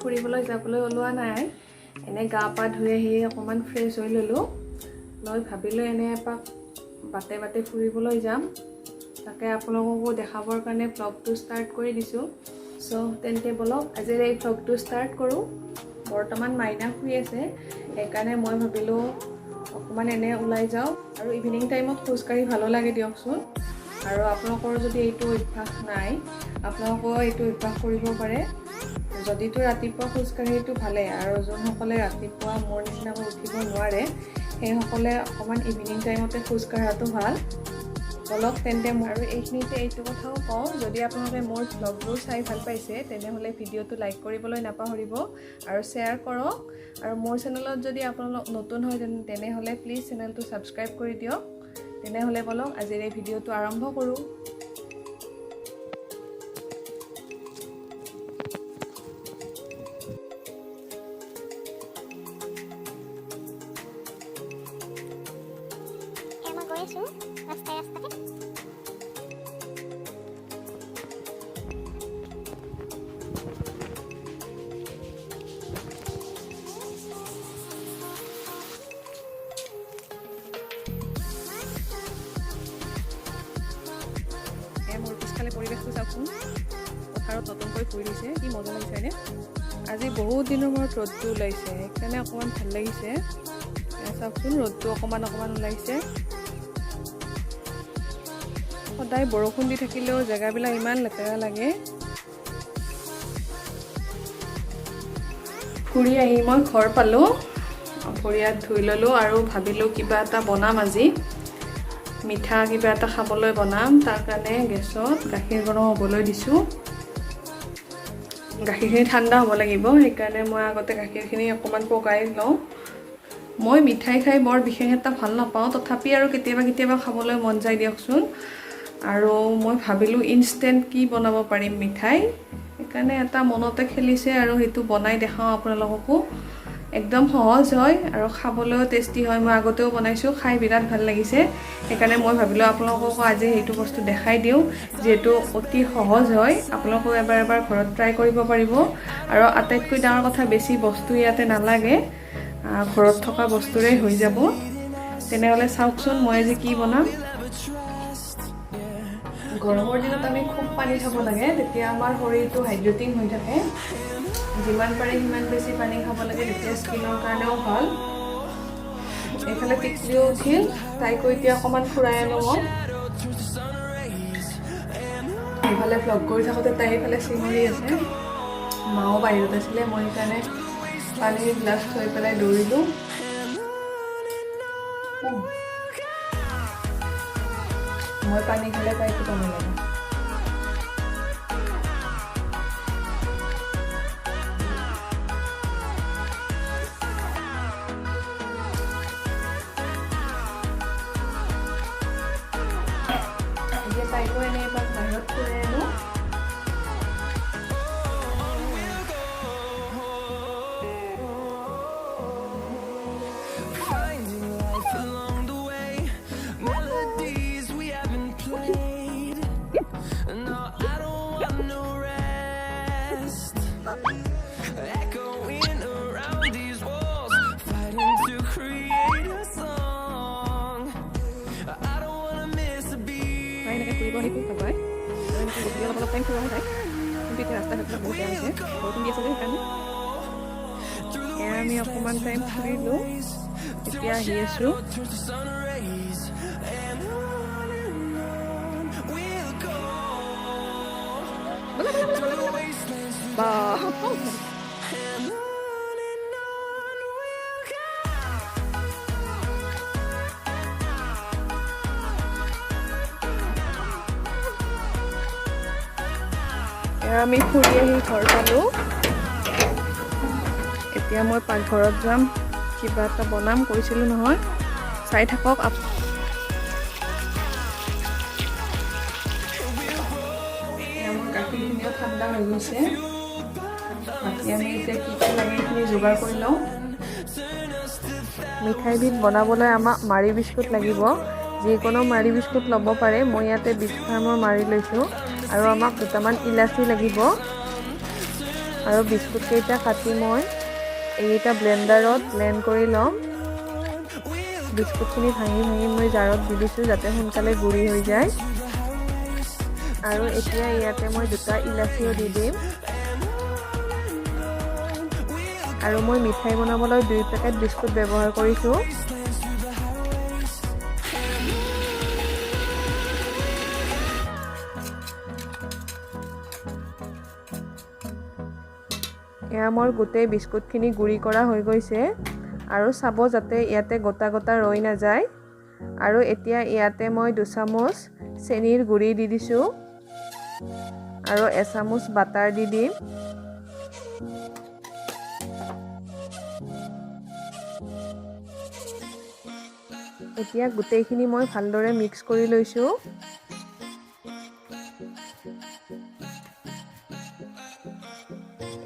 ফুৰিবলৈ যাবলৈ ওলোৱা নাই এনে গা পা ধুই আহি অকমান ফ্ৰেছ হৈ ললো লৈ ভাবিলো এনে এপাক বাটে বাটে ফুৰিবলৈ যাম তাকে আপোনালোককো দেখাবৰ কাৰণে ব্লগটো ষ্টাৰ্ট কৰি দিছো সো তেন্তে বলক আজি এই ব্লগটো ষ্টাৰ্ট কৰো বৰ্তমান মাইনা শুই আছে সেইকাৰণে মই ভাবিলো অকমান এনে ওলাই যাও আৰু ইভিনিং টাইমত খোজকাঢ়ি ভালো লাগে দিয়কচোন আৰু আপোনালোকৰ যদি এইটো অভ্যাস নাই আপোনালোকৰ এইটো অভ্যাস কৰিব পাৰে যদি তো ৰাতিপুৱা খোজকাঢ়িটো ভালে আৰু যোনসকলে ৰাতিপুৱা মোৰ নিচিনাকৈ উঠিব নোৱাৰে সেইসকলে অকমান ইভিনিং টাইমতে খোজকাঢ়াটো ভাল বলক তেন্তে আৰু এইখিনিতে এইটো কথাও কওঁ যদি আপোনালোকে মোৰ ব্লগবোৰ চাই ভাল পাইছে তেনেহ'লে ভিডিঅ'টো লাইক কৰিবলৈ নাপাহৰিব আৰু শ্বেয়াৰ কৰক আৰু মোৰ চেনেলত যদি আপোনালোক নতুন হয় তেনেহ'লে প্লিজ চেনেলটো ছাবস্ক্ৰাইব কৰি দিয়ক তেনেহ'লে বলক আজিৰ এই ভিডিঅ'টো আৰম্ভ কৰোঁ মোৰ পিছফালে পৰিৱেশটো চাওকচোন পথাৰত নতুনকৈ ফুৰি দিছে কি মজা লাগিছে হয়নে আজি বহুত দিনৰ মূৰত ৰ'দটো ওলাইছে সেইকাৰণে অকণমান ভাল লাগিছে চাওকচোন ৰ'দটো অকণমান ওলাইছে সদায় বৰষুণ দি থাকিলেও জেগাবিলাক ইমান লেতেৰা লাগে ফুৰি আহি মই ঘৰ পালোঁ ভৰি হাত ধুই ল'লোঁ আৰু ভাবিলোঁ কিবা এটা বনাম আজি মিঠা কিবা এটা খাবলৈ বনাম তাৰ কাৰণে গেছত গাখীৰ গৰম হ'বলৈ দিছোঁ গাখীৰখিনি ঠাণ্ডা হ'ব লাগিব সেইকাৰণে মই আগতে গাখীৰখিনি অকণমান পগাই লওঁ মই মিঠাই খাই বৰ বিশেষ এটা ভাল নাপাওঁ তথাপি আৰু কেতিয়াবা খাবলৈ মন যায় দিয়কচোন আৰু মই ভাবিলোঁ ইনষ্টেণ্ট কি বনাব পাৰিম মিঠাই সেইকাৰণে এটা মনতে খেলিছে আৰু সেইটো বনাই দেখাওঁ আপোনালোককো একদম সহজ হয় আৰু খাবলৈও টেষ্টি হয় মই আগতেও বনাইছোঁ খাই বিৰাট ভাল লাগিছে সেইকাৰণে মই ভাবিলোঁ আপোনালোককো আজি সেইটো বস্তু দেখাই দিওঁ যিহেতু অতি সহজ হয় আপোনালোকেও এবাৰ ঘৰত ট্ৰাই কৰিব পাৰিব আৰু আটাইতকৈ ডাঙৰ কথা বেছি বস্তু ইয়াতে নালাগে ঘৰত থকা বস্তুৰে হৈ যাব তেনেহ'লে চাওকচোন মই আজি কি বনাম গৰমৰ দিনত আমি খুব পানী খাব লাগে তেতিয়া আমাৰ শৰীৰটো হাইড্ৰেটিং হৈ থাকে যিমান পাৰে সিমান বেছি পানী খাব লাগে তেতিয়া স্কিনৰ কাৰণেও ভাল এইফালে টিকলিও উঠিল তাইকো এতিয়া অকণমান ফুৰাই আনো মই এইফালে ভ্লগ কৰি থাকোঁতে তাই এইফালে চিঙৰি আছে মাও বাহিৰত আছিলে মই সেইকাৰণে পানীৰ গ্লাছ থৈ পেলাই দৌৰিলোঁ মই পানী খালে তাইকো পানী লাগে তাইকো এনে এবাৰ বাহিৰত ফুৰাই আনো এনেকৈ ফুৰিব আহিব সবাই এনেকৈ গধূলি অলপ টাইম ফুৰা যায় কিন্তু এতিয়া ৰাস্তা ঘাটবিলাক বহুত বেয়া হৈছে বৰষুণ দি আছে যে সেইকাৰণে আমি অকণমান টাইম ফুৰিলোঁ এতিয়া আহি আছোঁ আমি ফুৰি আহি ঘৰ পালোঁ এতিয়া মই পাকঘৰত যাম কিবা এটা বনাম কৈছিলোঁ নহয়, চাই থাকক। মোৰ গাখীৰখিনিও ঠাণ্ডা হৈ গৈছে। বাকী আমি এতিয়া কি কি লাগে এইখিনি যোগাৰ কৰি লওঁ। মিঠাইবিধ বনাবলৈ আমাক মাৰি বিস্কুট লাগিব। যিকোনো মাৰি বিস্কুট ল'ব পাৰে। মই ইয়াতে বিগ ফাৰ্মৰ মাৰি লৈছোঁ। আৰু আমাক দুটামান ইলাচি লাগিব। আৰু বিস্কুট কেইটা কাটি মই এইকেইটা ব্লেণ্ডাৰত ব্লেণ্ড কৰি ল'ম। বিস্কুটখিনি ভাঙি ভাঙি মই জাৰত দি দিছোঁ যাতে সোনকালে গুড়ি হৈ যায়। আৰু এতিয়া ইয়াতে মই দুটা ইলাচিও দি দিম। আৰু মই মিঠাই বনাবলৈ 2 পেকেট বিস্কুট ব্যৱহাৰ কৰিছোঁ। এয়া মোৰ গোটেই বিস্কুটখিনি গুড়ি কৰা হৈ গৈছে। আৰু চাব যাতে ইয়াতে গোটা গোটা ৰৈ নাযায়। আৰু এতিয়া ইয়াতে মই 2 চামুচ চেনিৰ গুড়ি দি দিছোঁ। আৰু 1 চামুচ বাটাৰ দি দিম। এতিয়া গোটেইখিনি মই ভালদৰে মিক্স কৰি লৈছোঁ।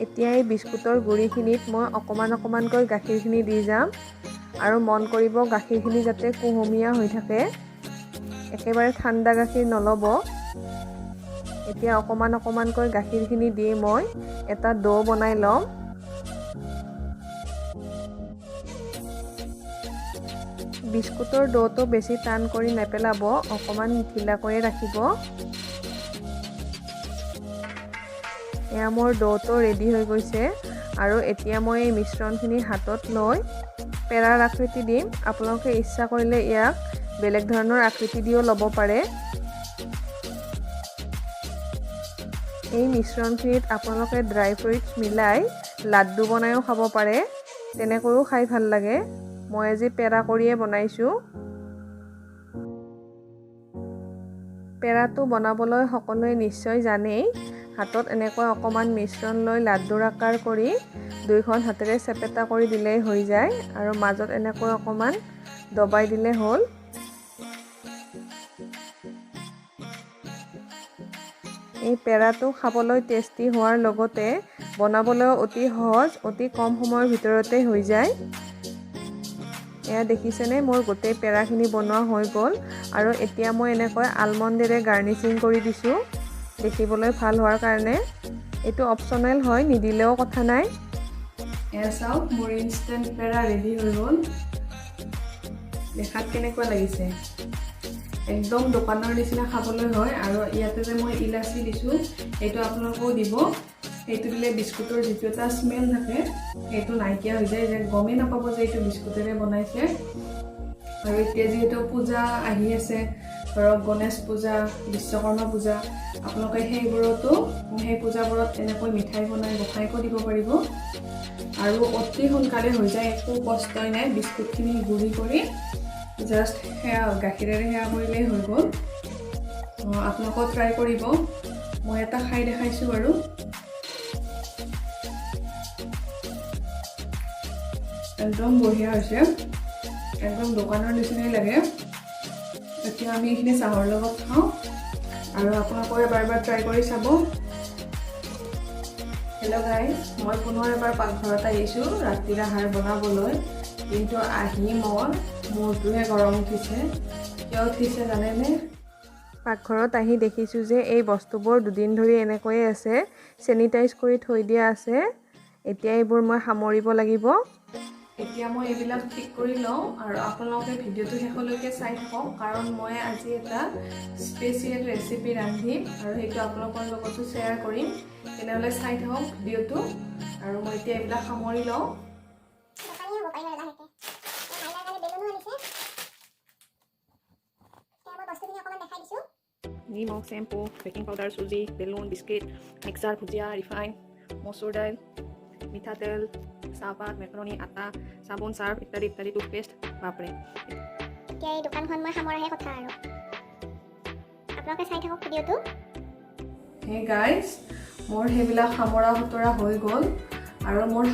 এতিয়া এই বিস্কুটৰ গুড়িখিনিত মই অকণমানকৈ গাখীৰখিনি দি যাম। আৰু মন কৰিব গাখীৰখিনি যাতে কুহুমীয়া হৈ থাকে। একেবাৰে ঠাণ্ডা গাখীৰ নল'ব। এতিয়া অকণমানকৈ গাখীৰখিনি দি মই এটা ডো বনাই ল'ম। বিস্কুটৰ ডোটো বেছি টান কৰি নেপেলাব, অকণমান ঢিলা কৰি ৰাখিব। এয়া মোৰ ডোটো ৰেডি হৈ গৈছে। আৰু এতিয়া মই এই মিশ্ৰণখিনি হাতত লৈ পেৰাৰ আকৃতি দিম। আপোনালোকে ইচ্ছা কৰিলে ইয়াক বেলেগ ধৰণৰ আকৃতি দিও ল'ব পাৰে। এই মিশ্ৰণখিনিত আপোনালোকে ড্ৰাই ফ্ৰুইটছ মিলাই লাড্ডু বনাইও খাব পাৰে। তেনেকৈও খাই ভাল লাগে। মই আজি পেৰা কৰিয়ে বনাইছোঁ। পেৰাটো বনাবলৈ সকলোৱে নিশ্চয় জানেই। হাতত এনেকৈ অকণমান মিশ্ৰণ লৈ লাড্ডুৰ আকাৰ কৰি 2খন হাতেৰে চেপেটা কৰি দিলেই হৈ যায়। আৰু মাজত এনেকৈ অকণমান দবাই দিলে হ'ল। এই পেৰাটো খাবলৈ টেষ্টি হোৱাৰ লগতে বনাবলৈও অতি সহজ, অতি কম সময়ৰ ভিতৰতে হৈ যায়। এয়া দেখিছেনে মোৰ গোটেই পেৰাখিনি বনোৱা হৈ গ'ল। আৰু এতিয়া মই এনেকৈ আলমণ্ডেৰে গাৰ্নিচিং কৰি দিছোঁ দেখিবলৈ ভাল হোৱাৰ কাৰণে। এইটো অপশ্যনেল হয়, নিদিলেও কথা নাই। এয়া চাওক মোৰ ইনষ্টেণ্ট পেৰা ৰেডি হৈ গ'ল। দেখাত কেনেকুৱা লাগিছে? একদম দোকানৰ নিচিনা খাবলৈ হয়। আৰু ইয়াতে যে মই ইলাচি দিছোঁ সেইটো আপোনালোকেও দিব। সেইটো দিলে বিস্কুটৰ যিটো এটা স্মেল থাকে সেইটো নাইকিয়া হৈ যায়, যে গমেই নাপাব যে এইটো বিস্কুটেৰে বনাইছে। আৰু এতিয়া যিহেতু পূজা আহি আছে, ধৰক গণেশ পূজা, বিশ্বকৰ্মা পূজা, আপোনালোকে সেই পূজাবোৰত এনেকৈ মিঠাই বনাই গোসাঁইকো দিব পাৰিব। আৰু অতি সোনকালে হৈ যায়, একো কষ্টই নাই। বিস্কুটখিনি গুড়ি কৰি জাষ্ট গাখীৰেৰে সেয়া কৰিলেই হৈ গ'ল। আপোনালোকেও ট্ৰাই কৰিব। মই এটা খাই দেখাইছোঁ বাৰু। একদম বঢ়িয়া হৈছে, একদম দোকানৰ নিচিনাই লাগে। এতিয়া আমি এইখিনি চাহৰ লগত খাওঁ। আৰু আপোনালোকে এবাৰ ট্ৰাই কৰি চাব। হেল্ল' গাইজ, মই পুনৰ এবাৰ পাকঘৰত আহিছোঁ ৰাতিৰ আহাৰ বনাবলৈ। কিন্তু আহি মূৰটোহে গৰম উঠিছে। কিয় উঠিছে জানেনে? পাকঘৰত আহি দেখিছোঁ যে এই বস্তুবোৰ 2 দিন ধৰি এনেকৈয়ে আছে, চেনিটাইজ কৰি থৈ দিয়া আছে। এতিয়া এইবোৰ মই সামৰিব লাগিব। এতিয়া মই এইবিলাক ঠিক কৰি লওঁ। আৰু আপোনালোকে ভিডিঅ'টো শেষলৈকে চাই থাকক, কাৰণ মই আজি এটা স্পেচিয়েল ৰেচিপি ৰান্ধিম আৰু সেইটো আপোনালোকৰ লগতো শ্বেয়াৰ কৰিম। তেনেহ'লে চাই থাকক ভিডিঅ'টো। আৰু মই এতিয়া এইবিলাক সামৰি লওঁ। নিমখ, শ্যাম্পু, বেকিং পাউডাৰ, চুজি, বেলুন, বিস্কিট, মিক্সাৰ, ভুজিয়া, ৰিফাইন, মচুৰ দাইল, মিঠাতেল, চাহপাত, মেকৰণি, আটা, চাবোন, চাৰ্ফ ইত্যাদি ইত্যাদি, টুথপেষ্ট। বাপৰে, এতিয়া এই দোকানখন মই সামৰাহে কথা। আৰু আপোনালোকে চাই থাকক ভিডিঅ'টো। হে গাইজ, মোৰ সেইবিলাক সামৰা সুতৰা হৈ গ'ল। আৰু মোৰ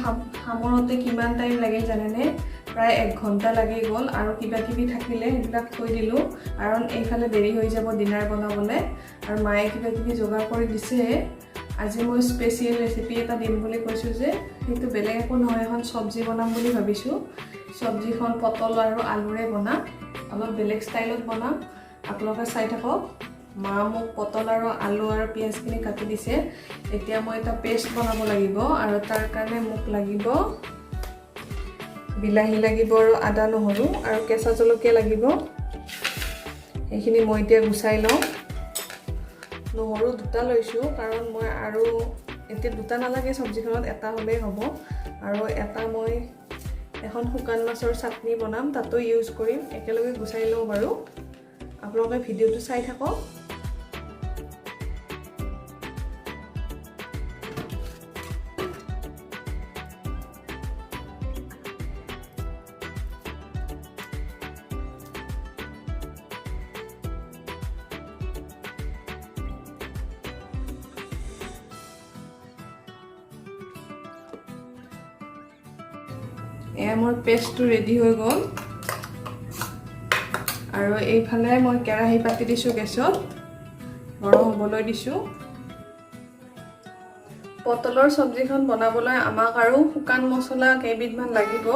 সামৰোতে কিমান টাইম লাগে জানেনে? প্ৰায় 1 ঘণ্টা লাগি গ'ল আৰু কিবা কিবি থাকিলে সেইবিলাক থৈ দিলোঁ কাৰণ এইফালে দেৰি হৈ যাব ডিনাৰ বনাবলৈ আৰু মায়ে কিবা কিবি যোগাৰ কৰি দিছে আজি মই স্পেচিয়েল ৰেচিপি এটা দিম বুলি কৈছোঁ যে সেইটো বেলেগ একো নহয় এখন চব্জি বনাম বুলি ভাবিছোঁ চব্জিখন পটল আৰু আলুৰে বনাম অলপ বেলেগ ষ্টাইলত বনাম আপোনালোকে চাই থাকক মা মোক পটল আৰু আলু আৰু পিঁয়াজখিনি কাটি দিছে এতিয়া মই এটা পেষ্ট বনাব লাগিব আৰু তাৰ কাৰণে মোক লাগিব বিলাহী লাগিব আৰু আদা নহৰু আৰু কেঁচা জলকীয়া লাগিব এইখিনি মই এতিয়া গুচাই লওঁ নহৰু দুটা লৈছোঁ কাৰণ মই আৰু এতিয়া দুটা নালাগে চব্জিখনত এটা হ'লেই হ'ব আৰু এটা মই এখন শুকান মাছৰ চাটনি বনাম তাতো ইউজ কৰিম একেলগে গুচাই লওঁ বাৰু আপোনালোকে ভিডিঅ'টো চাই থাকক এয়া মোৰ পেষ্টটো ৰেডি হৈ গ'ল আৰু এইফালে মই কেৰাহী পাতি দিছোঁ গেছত গৰম হ'বলৈ দিছোঁ পটলৰ চব্জিখন বনাবলৈ আমাক আৰু শুকান মছলা কেইবিধমান লাগিব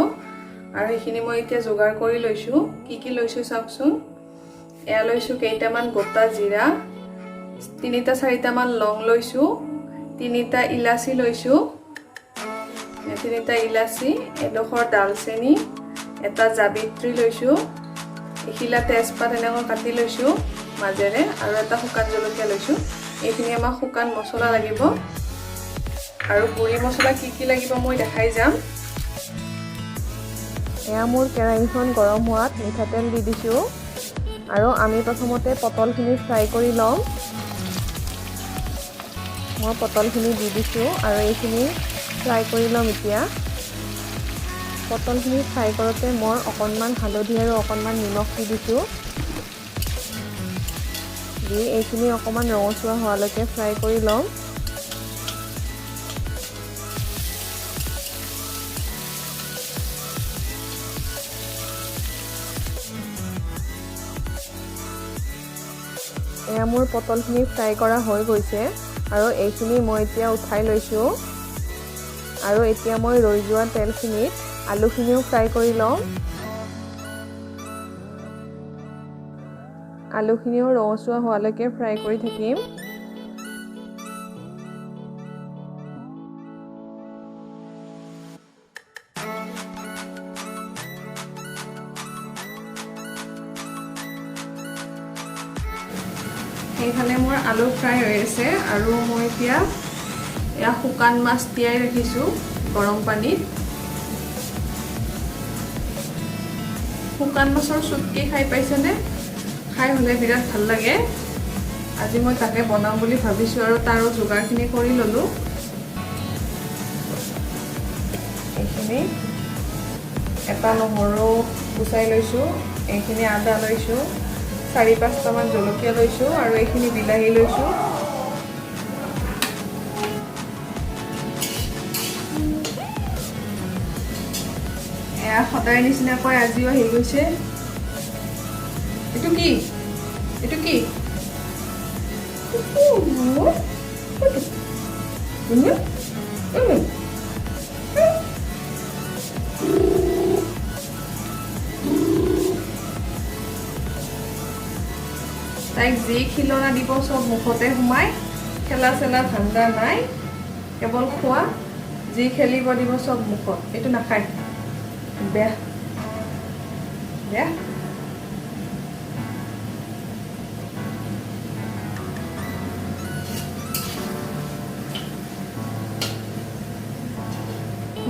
আৰু সেইখিনি মই এতিয়া যোগাৰ কৰি লৈছোঁ কি লৈছোঁ চাওকচোন এয়া লৈছোঁ কেইটামান গোটা জিৰা 3-4টা মান লং লৈছোঁ 3টা ইলাচি লৈছোঁ 3টা ইলাচি এডোখৰ ডালচেনি এটা জাবিত্ৰী লৈছোঁ এখিলা তেজপাত এনেকৈ কাটি লৈছোঁ মাজেৰে আৰু এটা শুকান জলকীয়া লৈছোঁ এইখিনি আমাক শুকান মছলা লাগিব আৰু গুড়ি মছলা কি লাগিব মই দেখাই যাম এয়া মোৰ কেৰাহীখন গৰম হোৱাত মিঠাতেল দি দিছোঁ আৰু আমি প্ৰথমতে পটলখিনি ফ্ৰাই কৰি ল'ম মই পটলখিনি দি দিছোঁ আৰু এইখিনি ফ্ৰাই কৰি ল'ম এতিয়া পটলখিনি ফ্ৰাই কৰোঁতে মই অকণমান হালধি আৰু অকণমান নিমখ দি দিছোঁ দি এইখিনি অকণমান ৰঙচুৱা হোৱালৈকে ফ্ৰাই কৰি ল'ম এয়া মোৰ পটলখিনি ফ্ৰাই কৰা হৈ গৈছে আৰু এইখিনি মই এতিয়া উঠাই লৈছোঁ আৰু এতিয়া মই ৰৈ যোৱা তেলখিনিত আলুখিনিও ফ্ৰাই কৰি ল'ম আলুখিনিও ৰঙচুৱা হোৱালৈকে ফ্ৰাই কৰি থাকিম এইফালে মোৰ আলু ফ্ৰাই হৈ আছে আৰু মই এতিয়া এয়া শুকান মাছ তিয়াই ৰাখিছোঁ গৰম পানীত শুকান মাছৰ চুটকি খাই পাইছেনে খাই হ'লে বিৰাট ভাল লাগে আজি মই তাকে বনাম বুলি ভাবিছোঁ আৰু তাৰো যোগাৰখিনি কৰি ল'লোঁ এইখিনি এটা নহৰু গুচাই লৈছোঁ এইখিনি আদা লৈছোঁ 4-5টামান জলকীয়া লৈছোঁ আৰু এইখিনি বিলাহী লৈছোঁ এয়া সদায় নিচিনাকৈ আজিও আহি গৈছে এইটো কি তাইক যি খিলনা দিব চব মুখতে সোমাই খেলা চেলা ধান্দা নাই কেৱল খোৱা যি খেলিব দিব চব মুখত এইটো নাখায় বেয়া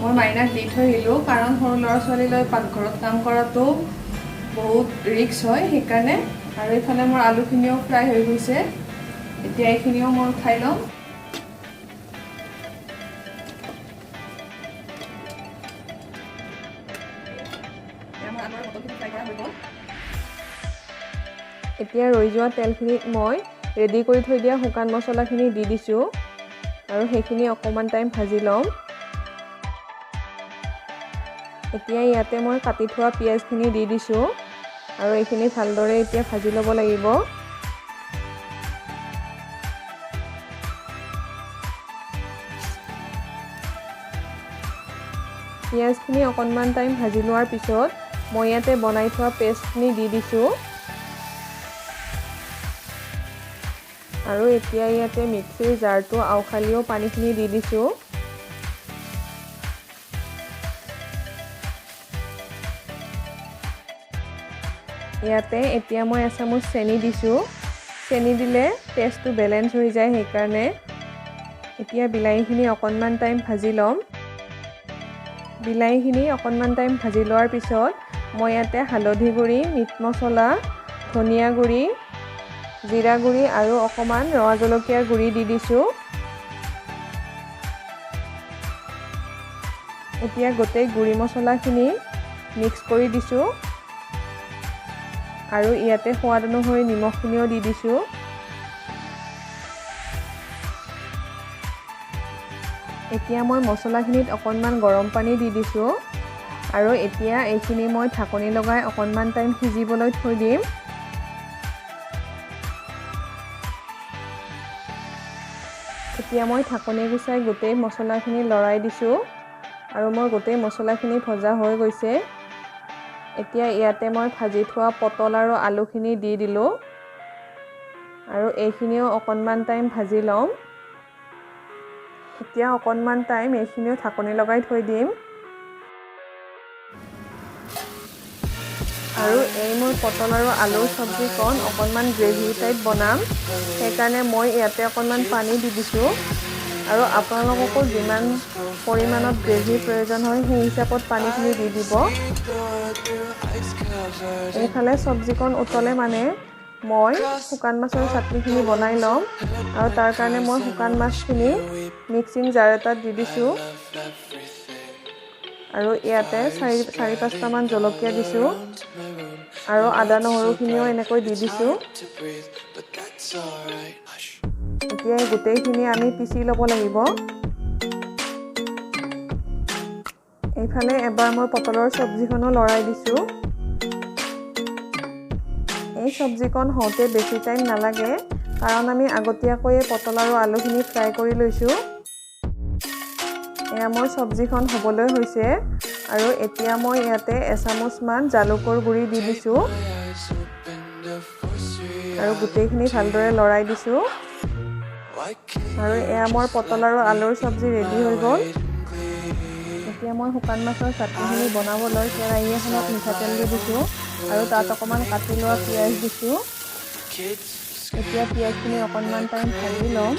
মই মাইনাক দি থৈ আহিলোঁ কাৰণ সৰু ল'ৰা ছোৱালীলৈ পাকঘৰত কাম কৰাটো বহুত ৰিস্ক হয় সেইকাৰণে আৰু এইফালে মোৰ আলুখিনিও ফ্ৰাই হৈ গৈছে এতিয়া এইখিনিও মই উঠাই ল'ম এতিয়া ৰৈ যোৱা তেলখিনিত মই ৰেডি কৰি থৈ দিয়া শুকান মছলাখিনি দি দিছোঁ আৰু সেইখিনি অকণমান টাইম ভাজি ল'ম এতিয়া ইয়াতে মই কাটি থোৱা পিঁয়াজখিনি দি দিছোঁ আৰু এইখিনি ভালদৰে এতিয়া ভাজি ল'ব লাগিব। পিঁয়াজখিনি অকণমান টাইম ভাজি লোৱাৰ পিছত মই ইয়াতে বনাই থোৱা পেষ্টখিনি দি দিছোঁ আৰু এতিয়া ইয়াতে মিক্সিৰ জাৰটো আউখালিও পানীখিনি দি দিছোঁ। ইয়াতে এতিয়া মই এচামুচ চেনি দিছোঁ। চেনি দিলে টেষ্টটো বেলেঞ্চ হৈ যায়, সেইকাৰণে এতিয়া বিলাহীখিনি অকণমান টাইম ভাজি ল'ম। বিলাহীখিনি অকণমান টাইম ভাজি লোৱাৰ পিছত মই ইয়াতে হালধি গুড়ি, মিট মছলা, ধনিয়া গুড়ি, জিৰা গুড়ি আৰু অকণমান ৰঙা জলকীয়াৰ গুড়ি দি দিছোঁ। এতিয়া গোটেই গুড়ি মছলাখিনি মিক্স কৰি দিছোঁ আৰু ইয়াতে সোৱাদ অনুসৰি নিমখখিনিও দি দিছোঁ। এতিয়া মই মছলাখিনিত অকণমান গৰম পানী দি দিছোঁ আৰু এতিয়া এইখিনি মই ঢাকনি লগাই অকণমান টাইম সিজিবলৈ থৈ দিম। এতিয়া মই ঢাকনি গুচাই গোটেই মছলাখিনি লৰাই দিছোঁ আৰু মোৰ গোটেই মছলাখিনি ভজা হৈ গৈছে। এতিয়া ইয়াতে মই ভাজি থোৱা পটল আৰু আলুখিনি দি দিলোঁ আৰু এইখিনিও অকণমান টাইম ভাজি ল'ম। এতিয়া অকণমান টাইম এইখিনিও ঢাকনি লগাই থৈ দিম আৰু এই মোৰ পটল আৰু আলুৰ চব্জিকণ অকণমান গ্ৰেভি টাইপ বনাম, সেইকাৰণে মই ইয়াতে অকণমান পানী দি দিছোঁ আৰু আপোনালোককো যিমান পৰিমাণত গ্ৰেভিৰ প্ৰয়োজন হয় সেই হিচাপত পানীখিনি দি দিব। এইফালে চব্জিকণ উতলে মানে মই শুকান মাছৰ চাটনিখিনি বনাই ল'ম আৰু তাৰ কাৰণে মই শুকান মাছখিনি মিক্সিং জাৰ এটাত দি দিছোঁ আৰু ইয়াতে 4-5টামান জলকীয়া দিছোঁ আৰু আদা নহৰুখিনিও এনেকৈ দি দিছোঁ। এতিয়া গোটেইখিনি আমি পিচি ল'ব লাগিব। এইফালে এবাৰ মই পটলৰ চব্জিখনো লৰাই দিছোঁ। এই চব্জিকণ হওঁতে বেছি টাইম নালাগে কাৰণ আমি আগতীয়াকৈ পটল আৰু আলুখিনি ফ্ৰাই কৰি লৈছোঁ। এয়া মোৰ চব্জিখন হ'বলৈ হৈছে আৰু এতিয়া মই ইয়াতে এচামুচমান জালুকৰ গুড়ি দি দিছোঁ আৰু গোটেইখিনি ভালদৰে লৰাই দিছোঁ আৰু এয়া মোৰ পটল আৰু আলুৰ চব্জি ৰেডি হৈ গ'ল। এতিয়া মই শুকান মাছৰ চাটনিখিনি বনাবলৈ কেৰাহী এখনত মিঠাতেল দি দিছোঁ আৰু তাত অকণমান কাটি লোৱা পিঁয়াজ দিছোঁ। এতিয়া পিঁয়াজখিনি অকণমান টাইম ভাজি ল'ম।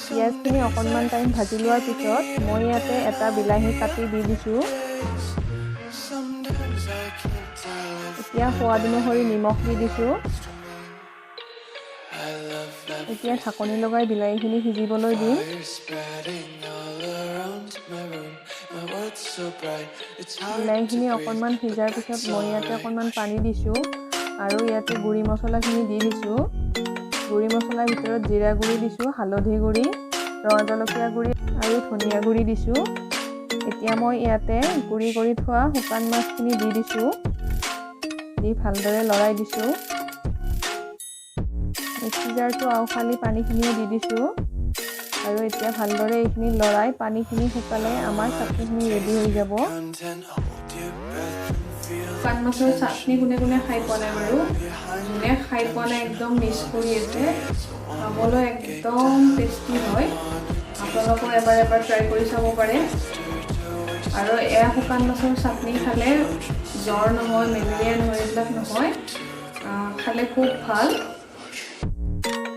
পিঁয়াজখিনি অকণমান টাইম ভাজি লোৱাৰ পিছত মই ইয়াতে এটা বিলাহী কাটি দি দিছোঁ। এতিয়া সোৱাদ অনুসৰি নিমখ দি দিছোঁ। এতিয়া ঢাকনি লগাই বিলাহীখিনি সিজিবলৈ দিম। বিলাহীখিনি অকণমান সিজাৰ পিছত মই ইয়াতে অকণমান পানী দিছোঁ আৰু ইয়াতে গুড়ি মছলাখিনি দি দিছোঁ। গুড়ি মছলাৰ ভিতৰত জিৰা গুড়ি দিছোঁ, হালধি গুড়ি, ৰঙা জলকীয়া গুড়ি আৰু ধনিয়া গুড়ি দিছোঁ। এতিয়া মই ইয়াতে গুড়ি কৰি থোৱা শুকান মাছখিনি দি দিছোঁ, দি ভালদৰে লৰাই দিছোঁ। মিক্সি জাৰটো আউখালি পানীখিনিও দি দিছোঁ আৰু এতিয়া ভালদৰে এইখিনি লৰাই পানীখিনি শুকালে আমাৰ চাটনিখিনি ৰেডি হৈ যাব। শুকান মাছৰ চাটনি কোনে কোনে খাই পোৱা নাই বাৰু? যোনে খাই পোৱা নাই একদম মিছ কৰি আছে। খাবলৈ একদম টেষ্টি হয়। আপোনালোকো এবাৰ ট্ৰাই কৰি চাব পাৰে। আৰু এয়া শুকান মাছৰ চাটনি খালে জ্বৰ নহয়, মেলেৰিয়া নহয়, এইবিলাক নহয়, খালে খুব ভাল।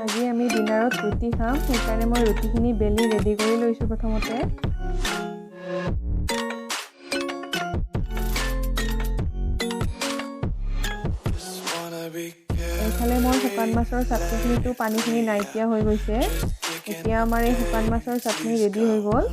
আজি আমি ডিনাৰত ৰুটি খাম, সেইকাৰণে মই ৰুটিখিনি বেলি ৰেডি কৰি লৈছোঁ প্ৰথমতে। এইফালে মই শুকান মাছৰ চাটনিখিনিতো পানীখিনি নাইকিয়া হৈ গৈছে। এতিয়া আমাৰ এই শুকান মাছৰ চাটনি ৰেডি হৈ গ'ল।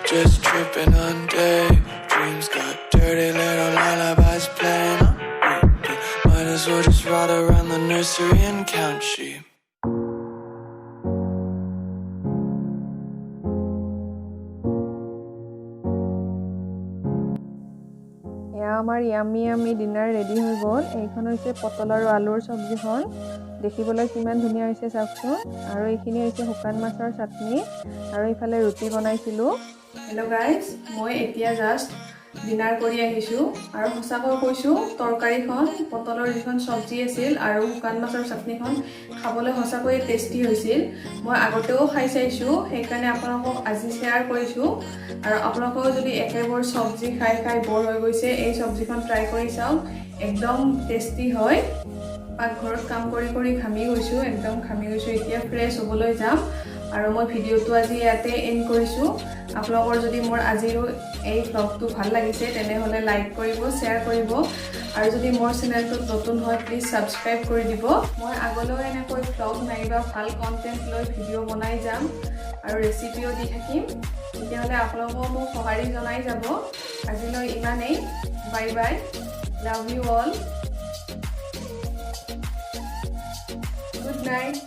Just tripping on daydreams, got dirty little lullabies playing on repeat. Might as township. এয়া আমাৰ ইয়ামি ডিনাৰ ৰেডি হৈ গ'ল। এইখন হৈছে পটল আৰু আলুৰ চব্জিখন। দেখিবলৈ কিমান ধুনীয়া হৈছে চাওকচোন। আৰু এইখিনি হৈছে শুকান মাছৰ চাটনি আৰু ইফালে ৰুটি বনাইছিলোঁ। হেল্ল' গাইজ, মই এতিয়া জাষ্ট ডিনাৰ কৰি আহিছোঁ আৰু সঁচাকৈ কৈছোঁ তৰকাৰীখন পটলৰ যিখন চব্জি আছিল আৰু শুকান মাছৰ চাটনিখন খাবলৈ সঁচাকৈয়ে টেষ্টি হৈছিল। মই আগতেও খাই চাইছোঁ, সেইকাৰণে আপোনালোকক আজি শ্বেয়াৰ কৰিছোঁ। আৰু আপোনালোকেও যদি একেবোৰ চব্জি খাই বৰ হৈ গৈছে, এই চব্জিখন ট্ৰাই কৰি চাওক, একদম টেষ্টি হয়। পাকঘৰত কাম কৰি ঘামি গৈছোঁ, একদম ঘামি গৈছোঁ। এতিয়া ফ্ৰেছ হ'বলৈ যাম আৰু মই ভিডিঅ'টো আজি ইয়াতে এণ্ড কৰিছোঁ। আপোনালোকৰ যদি মোৰ আজিৰ এই ভ্লগটো ভাল লাগিছে তেনেহ'লে লাইক কৰিব, শ্বেয়াৰ কৰিব আৰু যদি মোৰ চেনেলটোত নতুন হয় প্লিজ ছাবস্ক্ৰাইব কৰি দিব। মই আগলৈও এনেকৈ ভ্লগ নাইবা ভাল কণ্টেণ্ট লৈ ভিডিঅ' বনাই যাম আৰু ৰেচিপিও দি থাকিম। তেতিয়াহ'লে আপোনালোকেও মোক সঁহাৰি জনাই যাব। আজিলৈ ইমানেই, bye bye, love you all, good night.